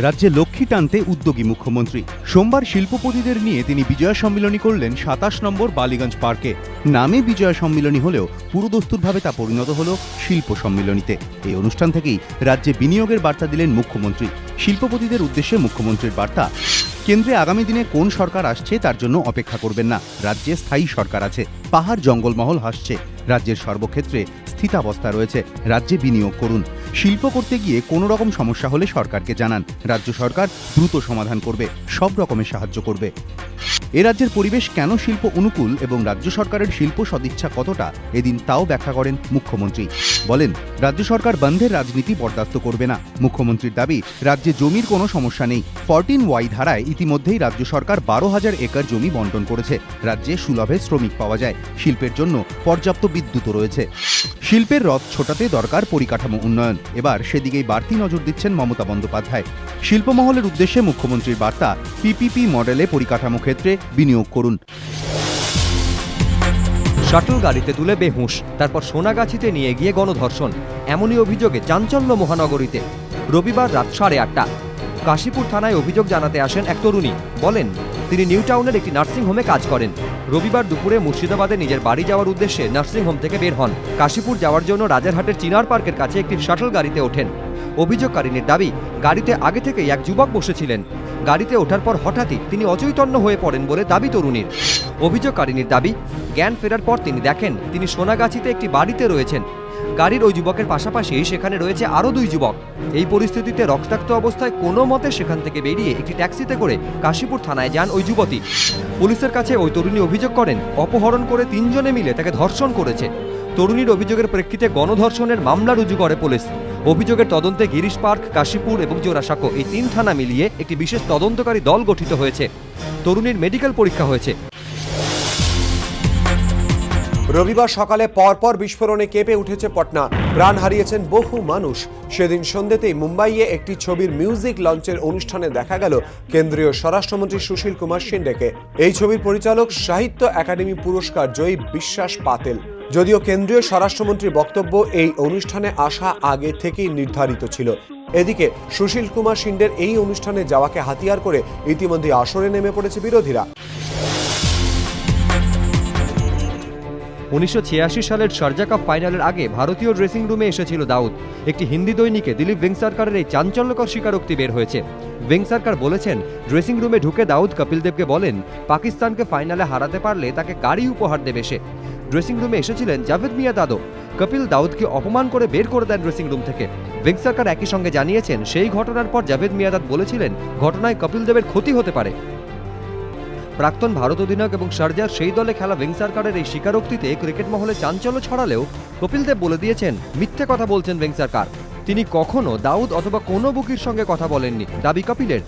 রাজ্যে লক্ষ্মী টানতে উদ্যোগী মুখ্যমন্ত্রী। সোমবার শিল্পপতিদের নিয়ে তিনি বিজয়া সম্মিলনী করলেন ২৭ নম্বর বালিগঞ্জ পার্কে। নামে বিজয়া সম্মিলনী হলেও পুরোদস্তুরভাবে তা পরিণত হল শিল্প সম্মিলনীতে। এই অনুষ্ঠান থেকেই রাজ্যে বিনিয়োগের বার্তা দিলেন মুখ্যমন্ত্রী। শিল্পপতিদের উদ্দেশ্যে মুখ্যমন্ত্রীর বার্তা, কেন্দ্রে আগামী দিনে কোন সরকার আসছে তার জন্য অপেক্ষা করবেন না। রাজ্যে স্থায়ী সরকার আছে, পাহাড় জঙ্গলমহল হাসছে, রাজ্যের সর্বক্ষেত্রে স্থিতাবস্থা রয়েছে। রাজ্যে বিনিয়োগ করুন। শিল্প করতে গিয়ে কোনো রকম সমস্যা হলে সরকারকে জানান, রাজ্য সরকার দ্রুত সমাধান করবে, সব রকমের সাহায্য করবে। এ রাজ্যের পরিবেশ কেন শিল্প অনুকূল এবং রাজ্য সরকারের শিল্প সদিচ্ছা কতটা, এদিন তাও ব্যাখ্যা করেন মুখ্যমন্ত্রী। বলেন, রাজ্য সরকার বন্ধের রাজনীতি বরদাস্ত করবে না। মুখ্যমন্ত্রীর দাবি, রাজ্যে জমির কোনো সমস্যা নেই। 14Y ধারায় ইতিমধ্যেই রাজ্য সরকার 12,000 একর জমি বন্টন করেছে। রাজ্যে সুলভে শ্রমিক পাওয়া যায়, শিল্পের জন্য পর্যাপ্ত বিদ্যুৎও রয়েছে। শিল্পের রথ ছোটাতে দরকার পরিকাঠামো উন্নয়ন। এবার সেদিকেই বাড়তি নজর দিচ্ছেন মমতা বন্দ্যোপাধ্যায়। শিল্পমহলের উদ্দেশ্যে মুখ্যমন্ত্রীর বার্তা, পিপিপি মডেলে পরিকাঠামো ক্ষেত্রে বিনিয়োগ করুন। শাটল গাড়িতে তুলে বেহুঁশ, তারপর সোনাগাছিতে নিয়ে গিয়ে গণধর্ষণ, এমনই অভিযোগে চাঞ্চল্য মহানগরীতে। রবিবার রাত 8:30 কাশীপুর থানায় অভিযোগ জানাতে আসেন এক তরুণী। বলেন, তিনি নিউ টাউনের একটি নার্সিংহোমে কাজ করেন। রবিবার দুপুরে মুর্শিদাবাদে নিজের বাড়ি যাওয়ার উদ্দেশ্যে নার্সিংহোম থেকে বের হন। কাশীপুর যাওয়ার জন্য রাজারহাটের চিনার পার্কের কাছে একটি শাটল গাড়িতে ওঠেন। অভিযোগকারিনীর দাবি, গাড়িতে আগে থেকেই এক যুবক বসেছিলেন। গাড়িতে ওঠার পর হঠাৎই তিনি অচৈতন্য হয়ে পড়েন বলে দাবি তরুণীর। অভিযোগকারিনীর দাবি, জ্ঞান ফেরার পর তিনি দেখেন তিনি সোনাগাছিতে একটি বাড়িতে রয়েছেন। গাড়ির ওই যুবকের পাশাপাশি সেখানে রয়েছে আরও 2 যুবক। এই পরিস্থিতিতে রক্তাক্ত অবস্থায় কোনো মতে সেখান থেকে বেরিয়ে একটি ট্যাক্সিতে করে কাশীপুর থানায় যান ওই যুবতী। পুলিশের কাছে ওই তরুণী অভিযোগ করেন, অপহরণ করে 3 জনে মিলে তাকে ধর্ষণ করেছে। তরুণীর অভিযোগের প্রেক্ষিতে গণধর্ষণের মামলা রুজু করে পুলিশ। অভিযোগের তদন্তে গিরিশ পার্ক, কাশীপুর এবং জোড়াসাঁকো এই 3 থানা মিলিয়ে একটি বিশেষ তদন্তকারী দল গঠিত হয়েছে। তরুণীর মেডিকেল পরীক্ষা হয়েছে। রবিবার সকালে পরপর বিস্ফোরণে কেঁপে উঠেছে পটনা। প্রাণ হারিয়েছেন বহু মানুষ। সেদিন সন্ধ্যেতেই মুম্বাইয়ে একটি ছবির মিউজিক লঞ্চের অনুষ্ঠানে দেখা গেল কেন্দ্রীয় স্বরাষ্ট্রমন্ত্রী সুশীল কুমার শিন্ডেকে। এই ছবির পরিচালক সাহিত্য একাডেমি পুরস্কার জয়ী বিশ্বাস পাতেল। যদিও কেন্দ্রীয় স্বরাষ্ট্রমন্ত্রীর বক্তব্য, এই অনুষ্ঠানে আসা আগে থেকেই নির্ধারিত ছিল। এদিকে সুশীল কুমার শিন্ডের এই অনুষ্ঠানে যাওয়াকে হাতিয়ার করে ইতিমধ্যে আসরে নেমে পড়েছে বিরোধীরা। 1986 সালের শারজা কাপ ফাইনালের আগে ভারতীয় ড্রেসিং রুমে এসেছিল দাউদ। একটি হিন্দি দৈনিকে দিলীপ ভেঙ্গসারকারের এই চাঞ্চল্যকর স্বীকারোক্তি বের হয়েছে। ভেঙ্গসারকার বলেছেন, ড্রেসিং রুমে ঢুকে দাউদ কপিল দেবকে বলেন, পাকিস্তানকে ফাইনালে হারাতে পারলে তাকে গাড়ি উপহার দেবে সে। ড্রেসিং রুমে এসেছিলেন জাভেদ মিয়াঁদাদও। কপিল দাউদকে অপমান করে বের করে দেন ড্রেসিং রুম থেকে। ভেঙ্গসারকার একই সঙ্গে জানিয়েছেন, সেই ঘটনার পর জাভেদ মিয়াঁদাদ বলেছিলেন, ঘটনায় কপিল দেবের ক্ষতি হতে পারে। প্রাক্তন ভারত অধিনায়ক এবং শারজার সেই দলে খেলা ভেঙ্গসারকারের এই স্বীকারোক্তিতে ক্রিকেট মহলে চাঞ্চল্য ছড়ালেও কপিল দেব বলে দিয়েছেন, মিথ্যে কথা বলছেন ভেঙ্গসারকার। তিনি কখনো দাউদ অথবা কোনো বুকির সঙ্গে কথা বলেননি, দাবি কপিলের।